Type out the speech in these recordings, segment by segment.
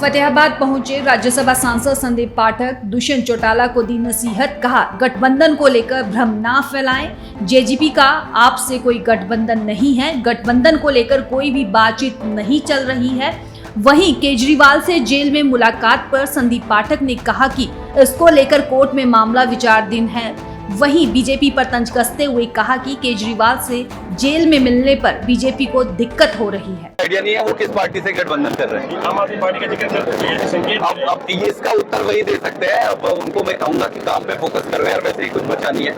फतेहाबाद पहुंचे राज्यसभा सांसद संदीप पाठक, दुष्यंत चौटाला को दी नसीहत। कहा, गठबंधन को लेकर भ्रम ना फैलाएं। जेजीपी का आपसे कोई गठबंधन नहीं है, गठबंधन को लेकर कोई भी बातचीत नहीं चल रही है। वहीं केजरीवाल से जेल में मुलाकात पर संदीप पाठक ने कहा कि इसको लेकर कोर्ट में मामला विचाराधीन है। वहीं बीजेपी पर तंज कसते हुए कहा कि केजरीवाल से जेल में मिलने पर बीजेपी को दिक्कत हो रही है। आइडिया नहीं है वो किस पार्टी से गठबंधन कर रहे हैं। आम आदमी पार्टी का जिक्र करते हैं, संकेत अब ये इसका उत्तर वही दे सकते हैं। अब उनको मैं कहूंगा कि काम पे फोकस कर रहे हैं और वैसे ही कुछ बचा नहीं है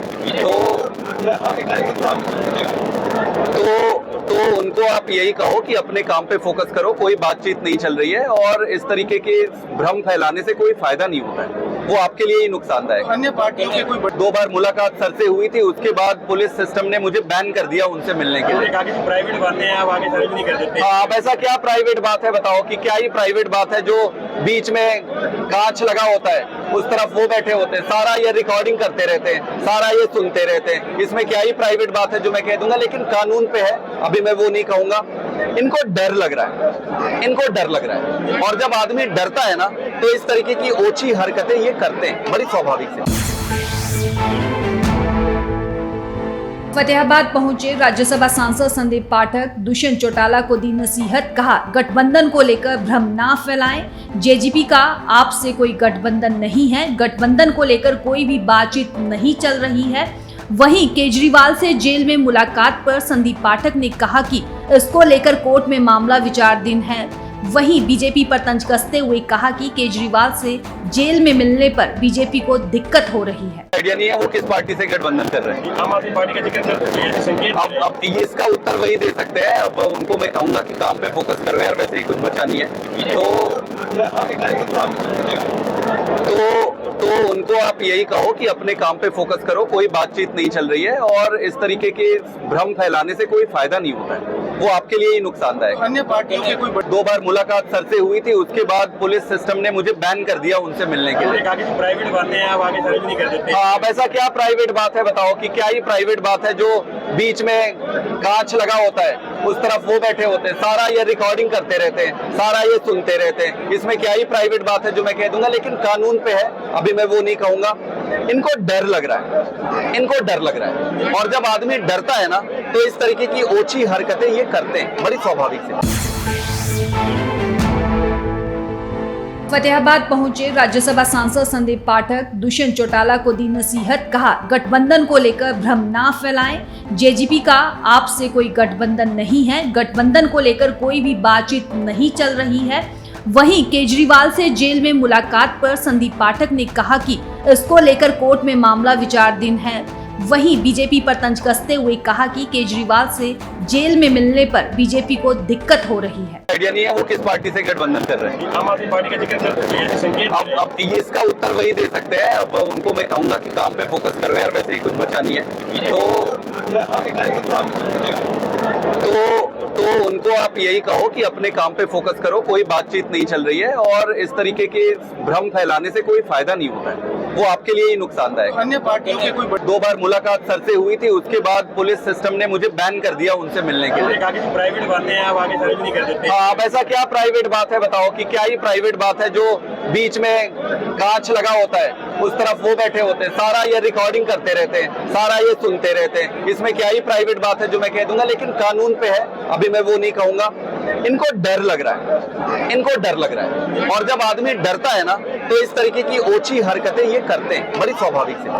तो उनको आप यही कहो कि अपने काम पे फोकस करो, कोई बातचीत नहीं चल रही है और इस तरीके के भ्रम फैलाने से कोई फायदा नहीं होता है, वो आपके लिए ही नुकसानदायक। अन्य पार्टियों के कोई 2 बार मुलाकात सर से हुई थी, उसके बाद पुलिस सिस्टम ने मुझे बैन कर दिया उनसे मिलने के लिए। प्राइवेट बातें हैं, आप आगे सार्वजनिक नहीं कर देते। हाँ, अब ऐसा क्या प्राइवेट बात है बताओ कि क्या ही प्राइवेट बात है जो बीच में कांच लगा होता है, उस तरफ वो बैठे होते हैं, सारा ये रिकॉर्डिंग करते रहते हैं, सारा ये सुनते रहते हैं। इसमें क्या ही प्राइवेट बात है जो मैं कह दूंगा, लेकिन कानून पे है, अभी मैं वो नहीं कहूंगा। इनको डर लग रहा है, इनको डर लग रहा है और जब आदमी डरता है ना तो इस तरीके की ओछी हरकतें ये करते हैं, बड़ी स्वाभाविक से। फतेहाबाद पहुंचे राज्यसभा सांसद संदीप पाठक, दुष्यंत चौटाला को दी नसीहत। कहा, गठबंधन को लेकर भ्रम ना फैलाएं। जेजीपी का आपसे कोई गठबंधन नहीं है, गठबंधन को लेकर कोई भी बातचीत नहीं चल रही है। वहीं केजरीवाल से जेल में मुलाकात पर संदीप पाठक ने कहा कि इसको लेकर कोर्ट में मामला विचाराधीन है। वहीं बीजेपी पर तंज कसते हुए कहा कि केजरीवाल से जेल में मिलने पर बीजेपी को दिक्कत हो रही है। आइडिया नहीं है वो किस पार्टी से गठबंधन कर रहे हैं। आम आदमी पार्टी का जिक्र करते हैं, संकेत अब ये इसका उत्तर वही दे सकते हैं। अब उनको मैं कहूंगा कि काम पे फोकस कर रहे हैं और वैसे ही कुछ बचा नहीं है तो उनको आप यही कहो कि अपने काम पे फोकस करो, कोई बातचीत नहीं चल रही है और इस तरीके के भ्रम फैलाने से कोई फायदा नहीं होता है, वो आपके लिए ही नुकसानदायक। अन्य पार्टियों के कोई 2 बार मुलाकात सर से हुई थी, उसके बाद पुलिस सिस्टम ने मुझे बैन कर दिया उनसे मिलने के लिए। प्राइवेट बातें हैं, आप आगे सार्वजनिक नहीं कर देते। हाँ, अब ऐसा क्या प्राइवेट बात है बताओ कि क्या ही प्राइवेट बात है जो बीच में कांच लगा होता है, उस तरफ वो बैठे होते हैं, सारा ये रिकॉर्डिंग करते रहते हैं, सारा ये सुनते रहते हैं। इसमें क्या ही प्राइवेट बात है जो मैं कह दूंगा, लेकिन कानून पे है, अभी मैं वो नहीं कहूंगा। इनको डर लग रहा है, इनको डर लग रहा है और जब आदमी डरता है ना तो इस तरीके की ओछी हरकतें ये करते हैं, बड़ी स्वाभाविक से। फतेहाबाद पहुंचे राज्यसभा सांसद संदीप पाठक, दुष्यंत चौटाला को दी नसीहत। कहा, गठबंधन को लेकर भ्रम ना फैलाएं। जेजीपी का आपसे कोई गठबंधन नहीं है, गठबंधन को लेकर कोई भी बातचीत नहीं चल रही है। वहीं केजरीवाल से जेल में मुलाकात पर संदीप पाठक ने कहा कि इसको लेकर कोर्ट में मामला विचाराधीन है। वहीं बीजेपी पर तंज कसते हुए कहा कि केजरीवाल से जेल में मिलने पर बीजेपी को दिक्कत हो रही है। आइडिया नहीं है वो किस पार्टी से गठबंधन कर रहे हैं। आम आदमी पार्टी का जिक्र करते हैं, संकेत अब ये इसका उत्तर वही दे सकते हैं। अब उनको मैं कहूंगा कि काम पे फोकस कर रहे हैं और वैसे ही कुछ बचा नहीं है तो उनको आप यही कहो कि अपने काम पे फोकस करो, कोई बातचीत नहीं चल रही है और इस तरीके के भ्रम फैलाने से कोई फायदा नहीं होता है, वो आपके लिए ही नुकसानदायक। अन्य पार्टियों के कोई 2 बार मुलाकात सर से हुई थी, उसके बाद पुलिस सिस्टम ने मुझे बैन कर दिया उनसे मिलने के लिए। प्राइवेट बातें हैं, आप आगे सार्वजनिक नहीं कर देते। हाँ, अब ऐसा क्या प्राइवेट बात है बताओ कि क्या ही प्राइवेट बात है जो बीच में कांच लगा होता है, उस तरफ वो बैठे होते हैं, सारा ये रिकॉर्डिंग करते रहते हैं, सारा ये सुनते रहते हैं। इसमें क्या ही प्राइवेट बात है जो मैं कह दूंगा, लेकिन कानून पे है, अभी मैं वो नहीं कहूंगा। इनको डर लग रहा है, इनको डर लग रहा है और जब आदमी डरता है ना तो इस तरीके की ओछी हरकतें ये करते हैं, बड़ी स्वाभाविक से।